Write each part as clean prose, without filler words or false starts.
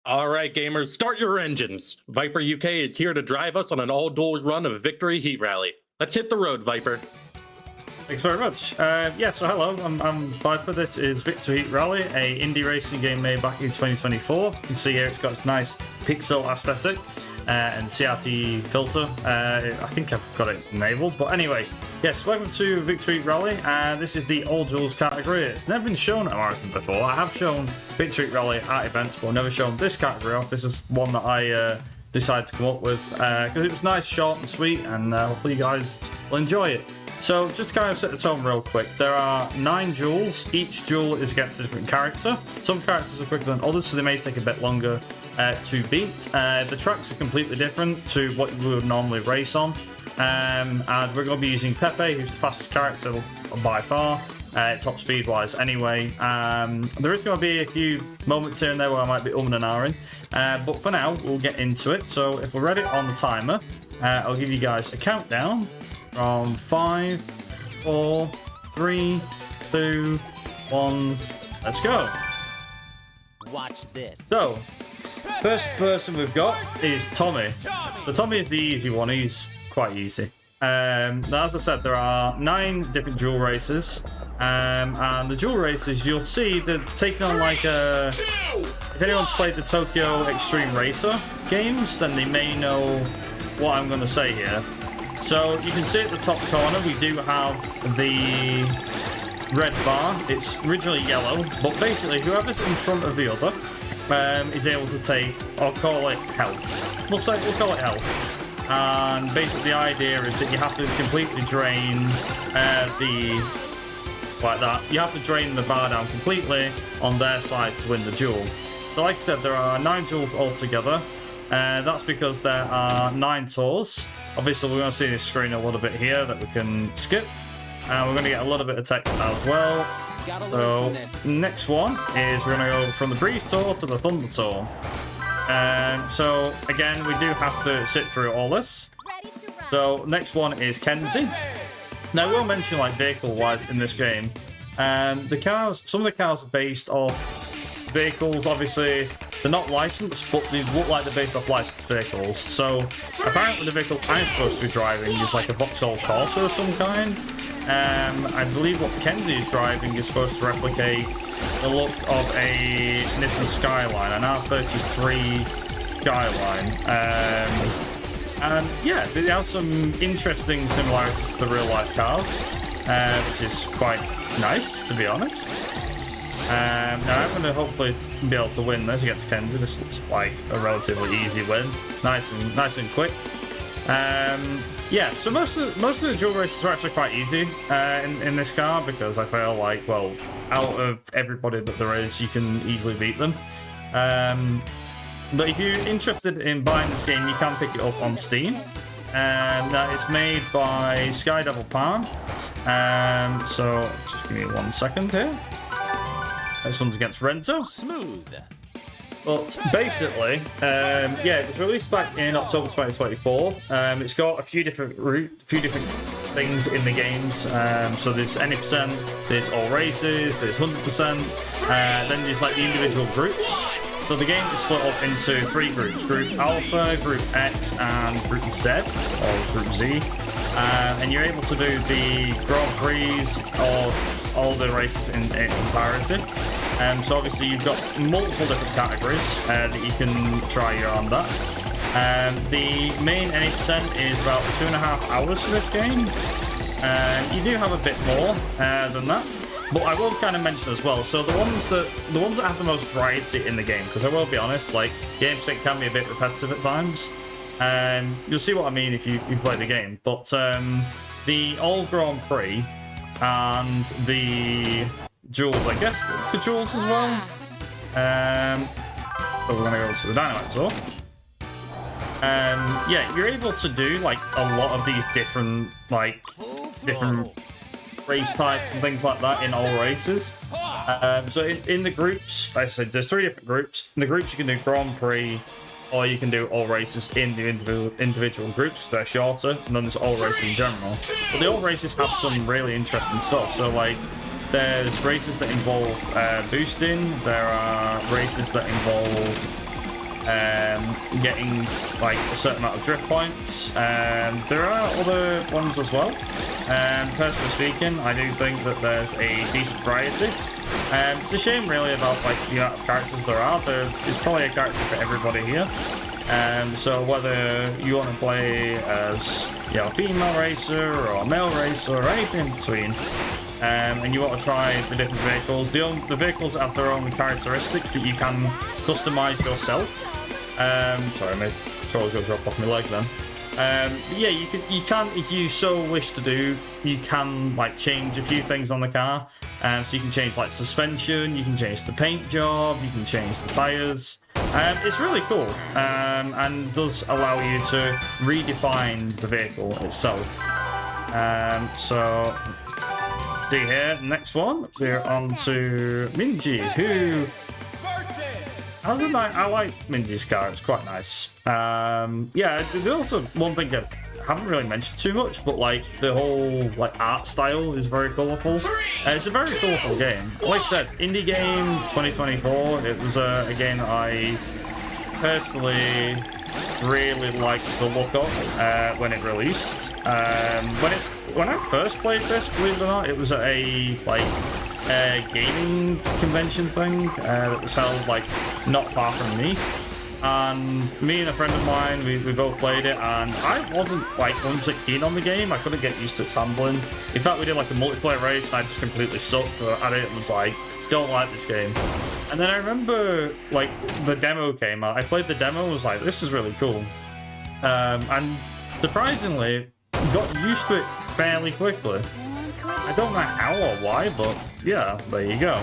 All right, gamers, start your engines. Viper UK is here to drive us on an all-doors run of Victory Heat Rally. Let's hit the road, Viper. Thanks very much. So hello, I'm Viper. This is Victory Heat Rally, a indie racing game made back in 2024. You can see here it's got its nice pixel aesthetic and CRT filter. I think I've got it enabled, but anyway, yes, welcome to Victory Heat Rally. This is the All Duels category. It's never been shown at American before. I have shown Victory Heat Rally at events, but I've never shown this category off. This is one that I decided to come up with because it was nice, short and sweet, and hopefully you guys will enjoy it. So just to kind of set the tone real quick, there are 9 duels. Each duel is against a different character. Some characters are quicker than others, so they may take a bit longer to beat. The tracks are completely different to what we would normally race on. And we're going to be using Pepe, who's the fastest character by far, top speed wise anyway. There is going to be a few moments here and there where I might be and ahhing. But for now, we'll get into it. So if we're ready on the timer, I'll give you guys a countdown. From 5, 4, 3, 2, 1, let's go. Watch this. So, first person we've got is Tommy. So Tommy is the easy one. He's quite easy. Now, as I said, there are 9 different duel races. And the duel races, you'll see they're taking on like a... If anyone's played the Tokyo Extreme Racer games, then they may know what I'm going to say here. So you can see at the top corner we do have the red bar. It's originally yellow, but basically whoever's in front of the other is able to take, or call it health. We'll call it health. And basically the idea is that you have to completely drain like that. You have to drain the bar down completely on their side to win the duel. So like I said, there are 9 duels altogether. That's because there are 9 tours. Obviously, we're going to see this screen a little bit here that we can skip. And we're going to get a little bit of text as well. So, next one is we're going to go from the Breeze Tour to the Thunder Tour. So, again, we do have to sit through all this. So, next one is Kenzie. Now, I will mention, like, vehicle-wise in this game. The cars, some of the cars are based off vehicles, obviously. They're not licensed, but they look like they're based off licensed vehicles. So, apparently the vehicle I'm supposed to be driving is like a Vauxhall Corsa of some kind. I believe what Kenzie is driving is supposed to replicate the look of a Nissan Skyline, an R33 Skyline. And yeah, they have some interesting similarities to the real-life cars, which is quite nice, to be honest. Now I'm going to hopefully be able to win this against Kenzie. This looks like a relatively easy win, nice and quick. Yeah, so most of the duel races are actually quite easy in this car because I feel like, well, out of everybody that there is, you can easily beat them. But if you're interested in buying this game, you can pick it up on Steam. Now it's made by Sky Devil Palm. So just give me 1 second here. This one's against Rento. Smooth. But basically, yeah, it was released back in October 2024. It's got a few different things in the games. So there's any percent, there's all races, there's 100%. Then there's like the individual groups. So the game is split up into 3 groups: Group Alpha, Group X, and Group Z, or Group Z. And you're able to do the Grand Prix of all the races in its entirety. So obviously you've got multiple different categories that you can try your arm at. The main any percent is about 2.5 hours for this game. You do have a bit more than that. But I will kind of mention as well, so the ones that have the most variety in the game, because I will be honest, like, game sync can be a bit repetitive at times. You'll see what I mean if you play the game. But the All Grand Prix and the duels, I guess the duels as well. So we're going to go to the Dynamite Tour. Yeah, you're able to do like a lot of these different race types and things like that in all races. So in the groups, like I said, there's 3 different groups. In the groups, you can do Grand Prix, or you can do all races in the individual groups because they're shorter, and then there's all races in general. But the all races have some really interesting stuff. So like, there's races that involve boosting. There are races that involve getting like a certain amount of drift points. There are other ones as well. Personally speaking, I do think that there's a decent variety. It's a shame really about like the amount of characters there are. There is probably a character for everybody here. So whether you want to play as a female racer or a male racer or anything in between, and you want to try the different vehicles, the vehicles have their own characteristics that you can customize yourself. Sorry, my controller's going to drop off my leg then. Yeah, you can, if you so wish to do, you can like change a few things on the car. So you can change like suspension, you can change the paint job, you can change the tires. It's really cool, and does allow you to redefine the vehicle itself. So see here, next one, we're on to Minji, who I like Minji's car. It's quite nice. Yeah, there's also one thing I haven't really mentioned too much, but like the whole like art style is very colourful. It's a very colourful game. Like I said, indie game 2024. It was a game I personally really liked the look of when it released. When I first played this, believe it or not, it was at a gaming convention thing that was held like not far from me, and me and a friend of mine, we both played it, and I wasn't like 100% keen on the game. I couldn't get used to its handling. In fact, we did like a multiplayer race and I just completely sucked at it and was like, don't like this game. And then I remember like the demo came out. I played the demo and was like, this is really cool, and surprisingly got used to it fairly quickly. I don't know how or why, but yeah, there you go.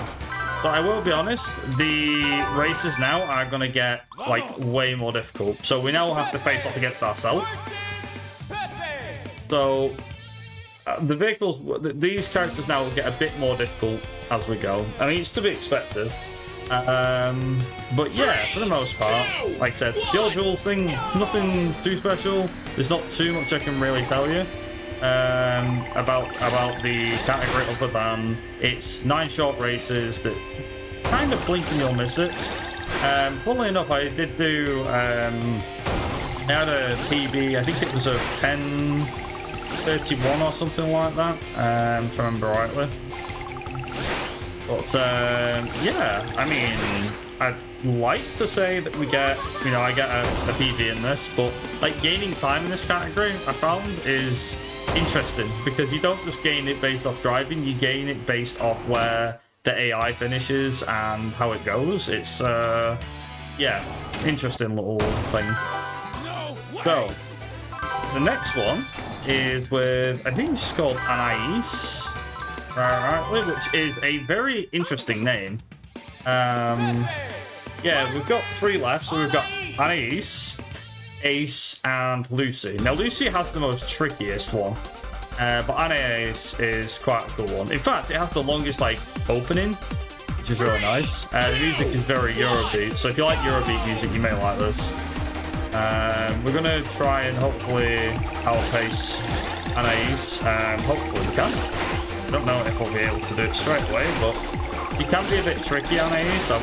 But I will be honest, the races now are going to get like way more difficult. So we now have to face off against ourselves. So the vehicles, these characters now will get a bit more difficult as we go. I mean, it's to be expected. But yeah, for the most part, like I said, the old rules thing, nothing too special. There's not too much I can really tell you about the category, other than it's 9 short races that kind of blink and you'll miss it. Funnily enough, I did do I had a PB, I think it was a 10:31 or something like that, if I remember rightly. But yeah, I mean, I'd like to say that we get, I get a PB in this, but like gaining time in this category, I found is interesting, because you don't just gain it based off driving, you gain it based off where the AI finishes and how it goes. It's yeah, interesting little thing. So the next one is with, I think it's called Anais, which is a very interesting name. Yeah, we've got 3 left, so we've got Anais, Ace, and Lucy. Now, Lucy has the most trickiest one, but Anais is quite a cool one. In fact, it has the longest, like, opening, which is really nice. The music is very Eurobeat, so if you like Eurobeat music, you may like this. We're going to try and hopefully outpace Anais. Hopefully we can. I don't know if we'll be able to do it straight away, but it can be a bit tricky, Anais. I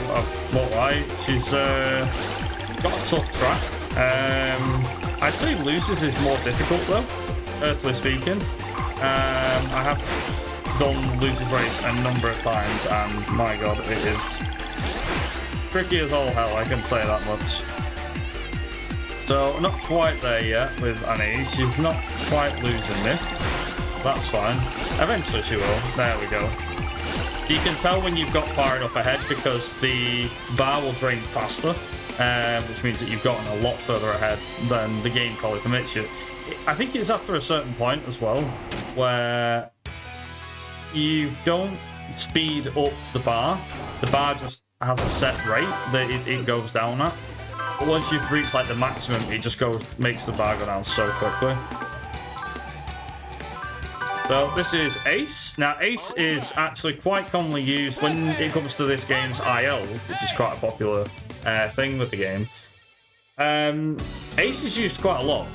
won't lie. She's got a tough track. I'd say Lucy's is more difficult though, personally speaking. I have done Lucy's race a number of times, and my god, it is tricky as all hell, I can say that much. So, not quite there yet with Annie. She's not quite losing me. That's fine. Eventually she will. There we go. You can tell when you've got far enough ahead because the bar will drain faster, which means that you've gotten a lot further ahead than the game probably permits you. I think it's after a certain point as well where you don't speed up the bar. The bar just has a set rate that it goes down at. But once you've reached like the maximum, it just makes the bar go down so quickly. So this is Ace. Now Ace is actually quite commonly used when it comes to this game's IL, which is quite a popular thing with the game. Ace is used quite a lot,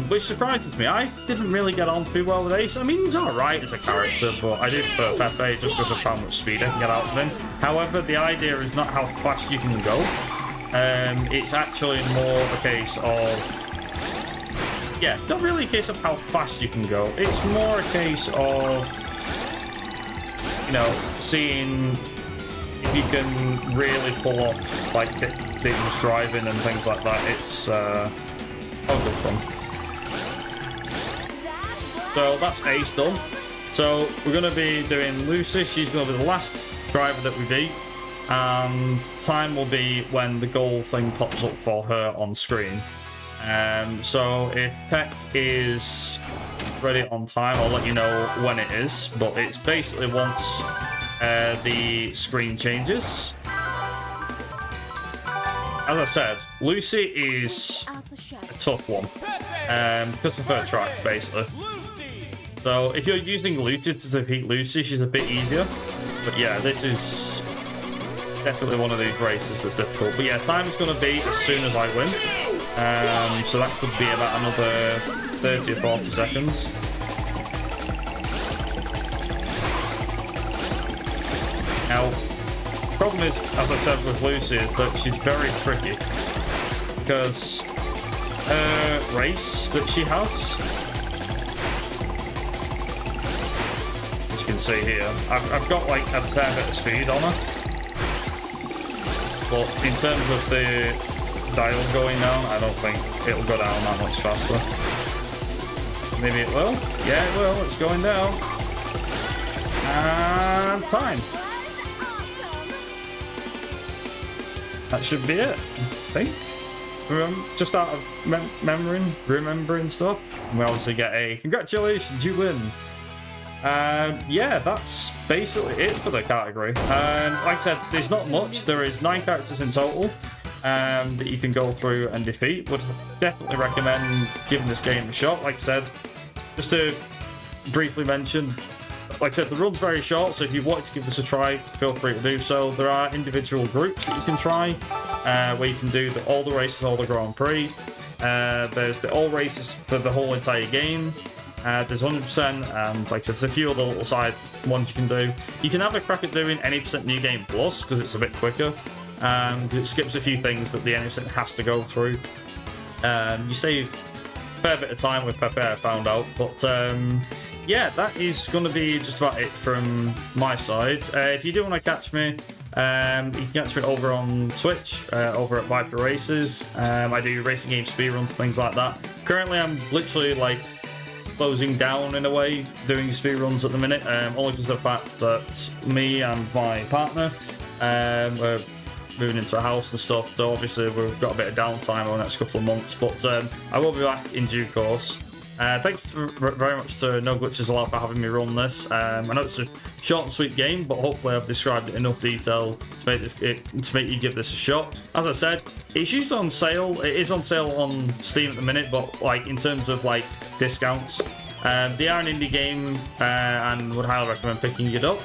which surprises me. I didn't really get on too well with Ace. I mean, he's alright as a character, but I did prefer Pepe just because of how much speed I can get out of him. However, the idea is not how fast you can go. It's actually more a case of, yeah, not really a case of how fast you can go. It's more a case of, you know, seeing if you can really pull off like things driving and things like that. It's all good fun. So that's Ace done. So we're going to be doing Lucy. She's going to be the last driver that we beat. And time will be when the goal thing pops up for her on screen. So if Tech is ready on time, I'll let you know when it is. But it's basically once the screen changes. As I said, Lucy is a tough one because of her track, basically. So if you're using Lucy to defeat Lucy, she's a bit easier. But yeah, this is definitely one of these races that's difficult. But yeah, time is going to be as soon as I win. So that could be about another 30 or 40 seconds. Now, the problem is, as I said with Lucy, is that she's very tricky. Because her race that she has, as you can see here, I've got like a fair bit of speed on her. But in terms of the dial going down, I don't think it'll go down that much faster. Maybe it will. Yeah, it will. It's going down. And time. That should be it, I think. Just out of remembering stuff. We obviously get a congratulations, you win. Yeah, that's basically it for the category. Like I said, there's not much. There is 9 characters in total that you can go through and defeat. Would definitely recommend giving this game a shot. Like I said, just to briefly mention, like I said, the run's very short, so if you wanted to give this a try, feel free to do so. There are individual groups that you can try, where you can do all the races, all the Grand Prix. There's the all races for the whole entire game. There's 100%, and like I said, there's a few other little side ones you can do. You can have a crack at doing any % New Game Plus, because it's a bit quicker. It skips a few things that the NFC has to go through. You save a fair bit of time with Pepe, I found out. But yeah, that is going to be just about it from my side. If you do want to catch me, you can catch me over on Twitch, over at Viper Races. I do racing game speedruns, things like that. Currently, I'm literally like closing down in a way, doing speedruns at the minute, only because of the fact that me and my partner are moving into a house and stuff, so obviously we've got a bit of downtime over the next couple of months, but I will be back in due course. Thanks very much to No Glitches Allowed for having me run this. I know it's a short and sweet game, but hopefully I've described it in enough detail to make you give this a shot. As I said, it's usually on sale. It is on sale on Steam at the minute, but like in terms of like discounts, they are an indie game, and would highly recommend picking it up.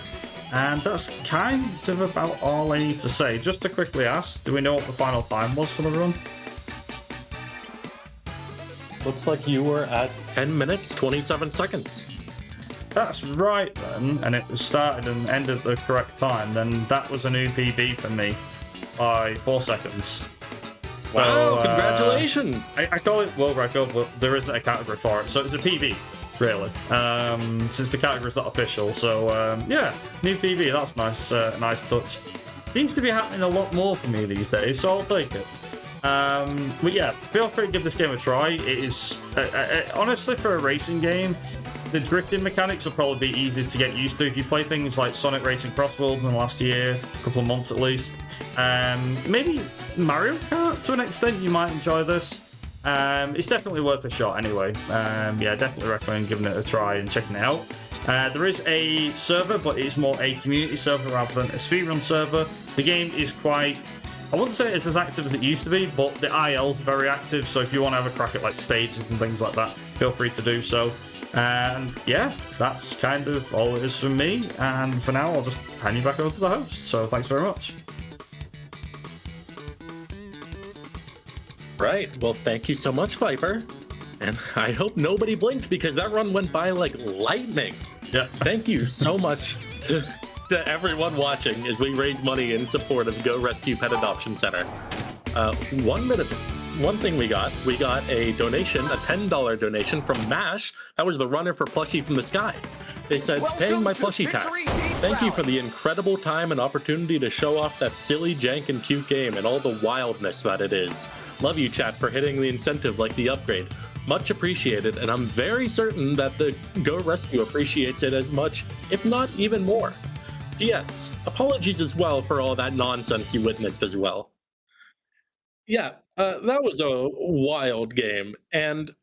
And that's kind of about all I need to say. Just to quickly ask, do we know what the final time was for the run? Looks like you were at 10 minutes, 27 seconds. That's right then, and it was started and ended at the correct time. Then that was a new PB for me by 4 seconds. Wow, So, congratulations! I call it world record, but there isn't a category for it, so it's a PB, really. Since the category's not official, so yeah, new PB. That's nice, nice touch. Seems to be happening a lot more for me these days, so I'll take it. But yeah, feel free to give this game a try. It is honestly, for a racing game, the drifting mechanics will probably be easy to get used to. If you play things like Sonic Racing Cross Worlds in the last year, a couple of months at least, maybe Mario Kart to an extent, you might enjoy this. It's definitely worth a shot anyway. Yeah, definitely recommend giving it a try and checking it out. There is a server, but it's more a community server rather than a speedrun server. The game is quite, I wouldn't say it's as active as it used to be, but the IL's very active, so if you want to have a crack at like stages and things like that, feel free to do so. And yeah, that's kind of all it is from me, and for now I'll just hand you back over to the host, so thanks very much. Right, well, thank you so much, Viper. And I hope nobody blinked, because that run went by like lightning. Yeah. Thank you so much to everyone watching as we raise money in support of Go Rescue Pet Adoption Center. One minute. One thing we got a donation, a $10 donation from Mash. That was the runner for Plushie from the Sky. They said, paying my plushie tax. Thank you for the incredible time and opportunity to show off that silly, jank, and cute game and all the wildness that it is. Love you, chat, for hitting the incentive like the upgrade. Much appreciated, and I'm very certain that the Go Rescue appreciates it as much, if not even more. P.S. Apologies as well for all that nonsense you witnessed as well. Yeah, that was a wild game, and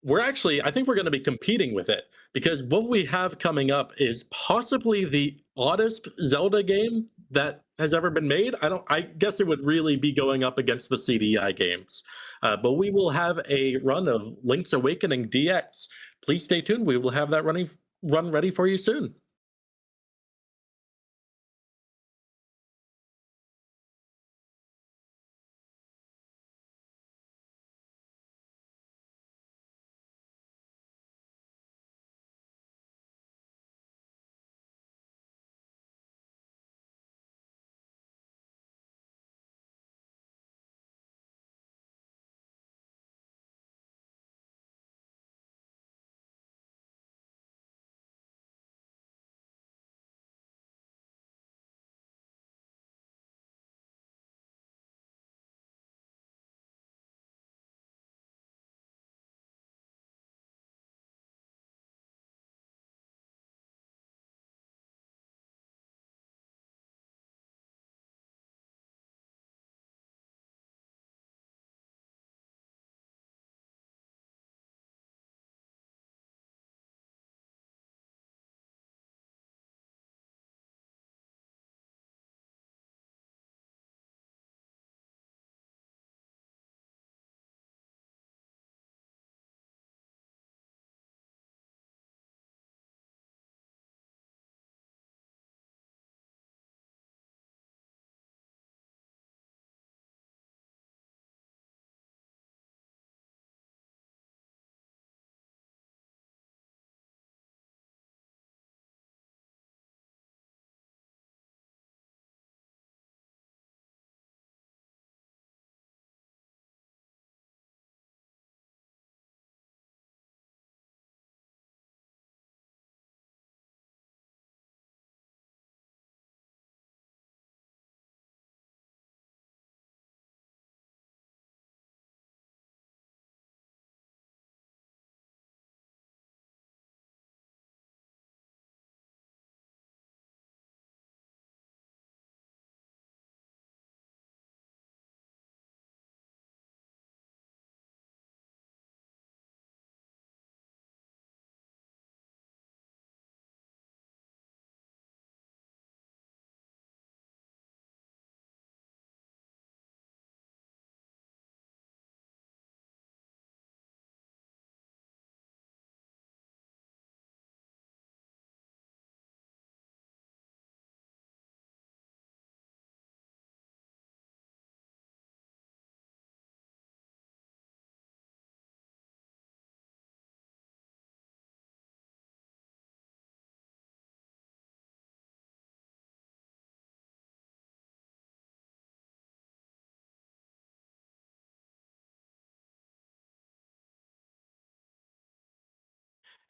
I think we're going to be competing with it because what we have coming up is possibly the oddest Zelda game that has ever been made. I guess it would really be going up against the CDI games, but we will have a run of Link's Awakening DX. Please stay tuned. We will have that run ready for you soon.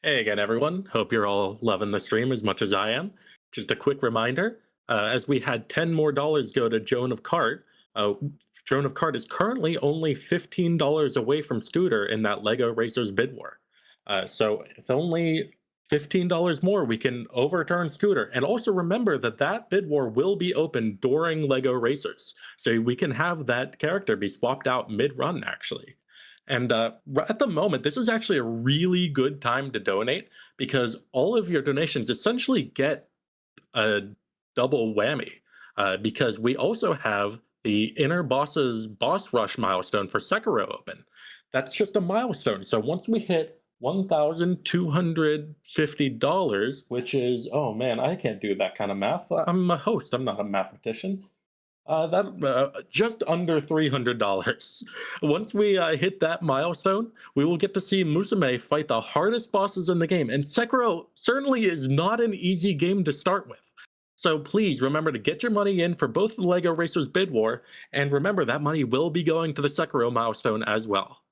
Hey again, everyone. Hope you're all loving the stream as much as I am. Just a quick reminder, as we had $10 more go to Joan of Cart, Joan of Cart is currently only $15 away from Scooter in that Lego Racers bid war. So it's only $15 more, we can overturn Scooter. And also remember that that bid war will be open during Lego Racers. So we can have that character be swapped out mid-run, actually. And at the moment, this is actually a really good time to donate because all of your donations essentially get a double whammy because we also have the Inner Boss's Boss Rush milestone for Sekiro open. That's just a milestone. So once we hit $1,250, which is, oh man, I can't do that kind of math. I'm a host, I'm not a mathematician. Just under $300. Once we hit that milestone, we will get to see Musume fight the hardest bosses in the game. And Sekiro certainly is not an easy game to start with. So please remember to get your money in for both the LEGO Racers Bid War, and remember that money will be going to the Sekiro milestone as well.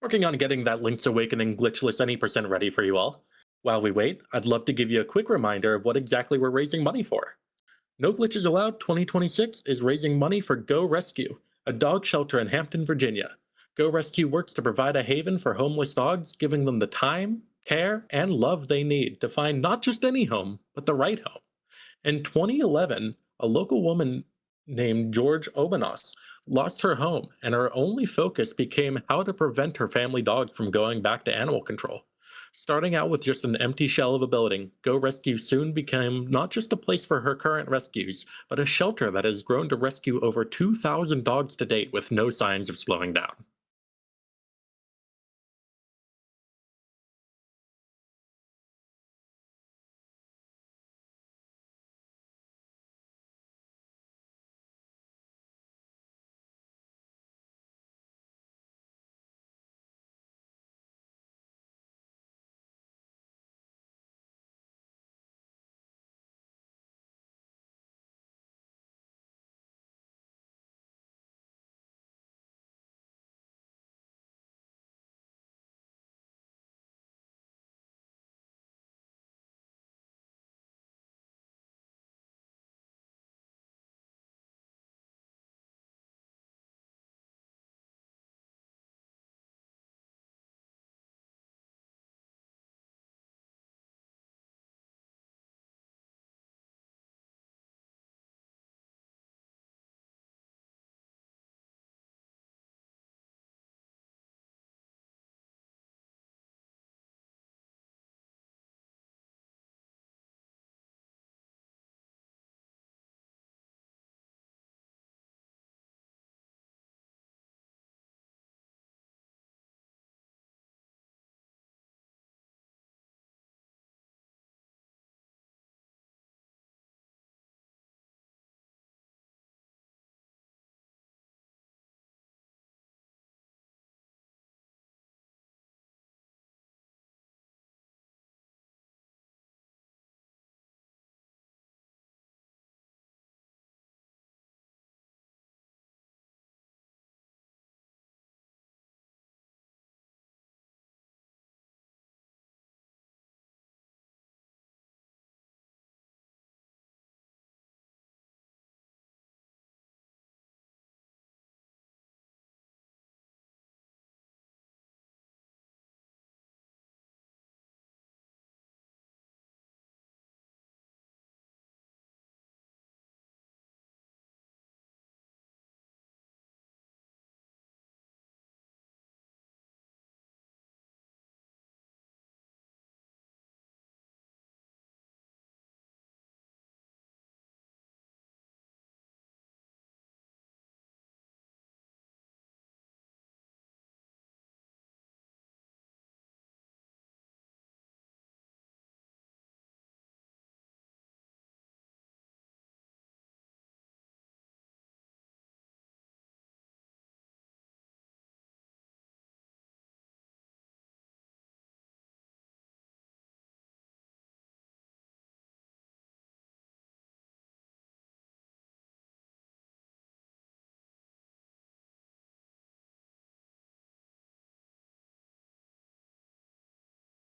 Working on getting that Link's Awakening glitchless any percent ready for you all. While we wait, I'd love to give you a quick reminder of what exactly we're raising money for. No Glitches Allowed 2026 is raising money for Go Rescue, a dog shelter in Hampton, Virginia. Go Rescue works to provide a haven for homeless dogs, giving them the time, care, and love they need to find not just any home, but the right home. In 2011, a local woman named George Obanos lost her home, and her only focus became how to prevent her family dogs from going back to animal control. Starting out with just an empty shell of a building, Go Rescue soon became not just a place for her current rescues, but a shelter that has grown to rescue over 2,000 dogs to date with no signs of slowing down.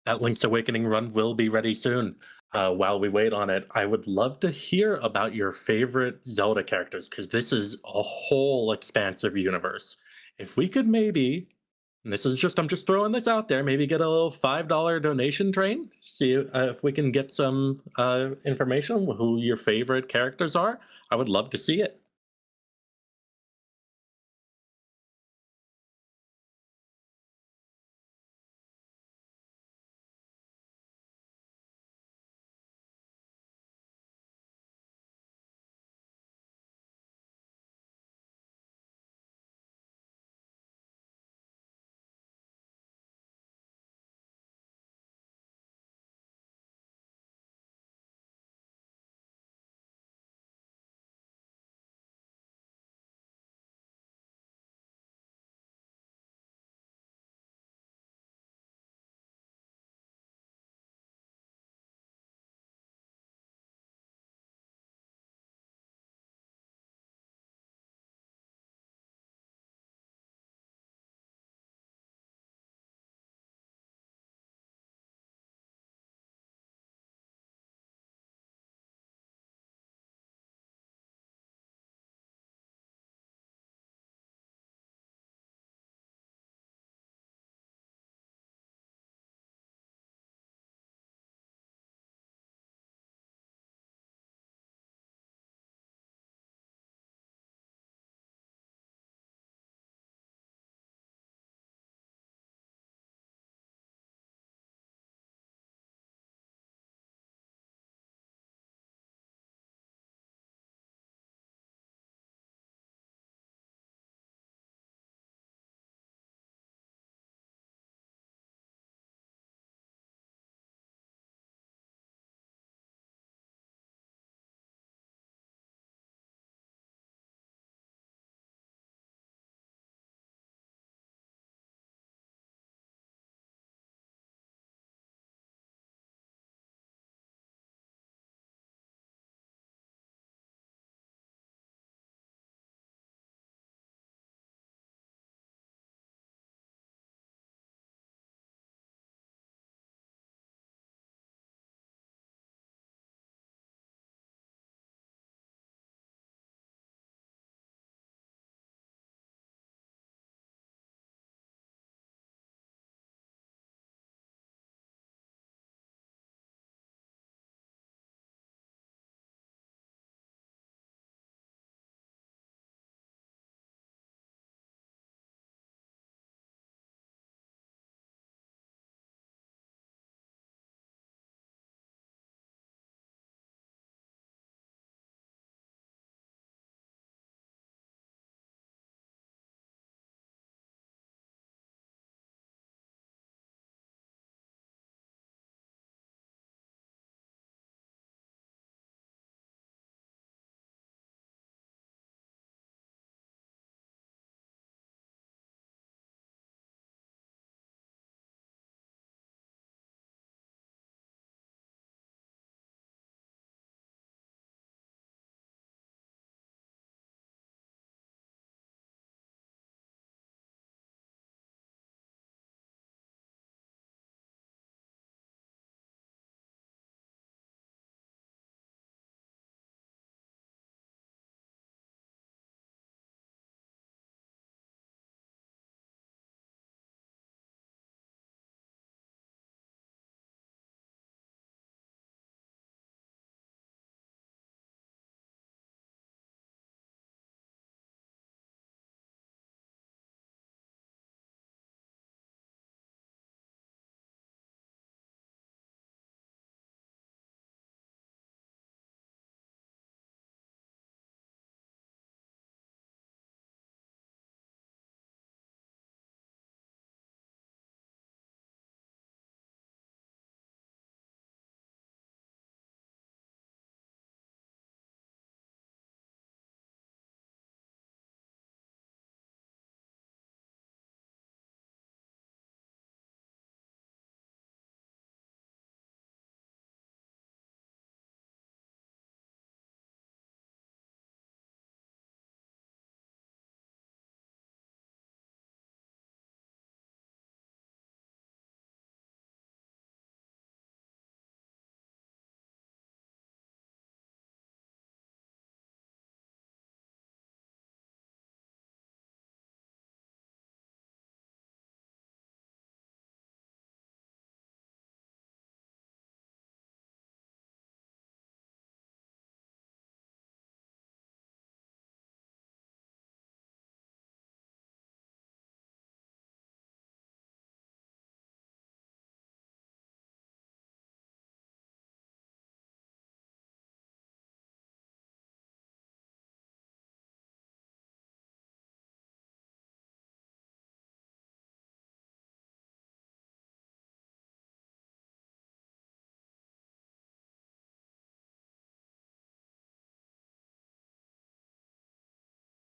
That Link's Awakening run will be ready soon. While we wait on it, I would love to hear about your favorite Zelda characters because this is a whole expansive universe. If we could maybe, and this is just, I'm just throwing this out there, maybe get a little $5 donation train, see if we can get some information on who your favorite characters are. I would love to see it.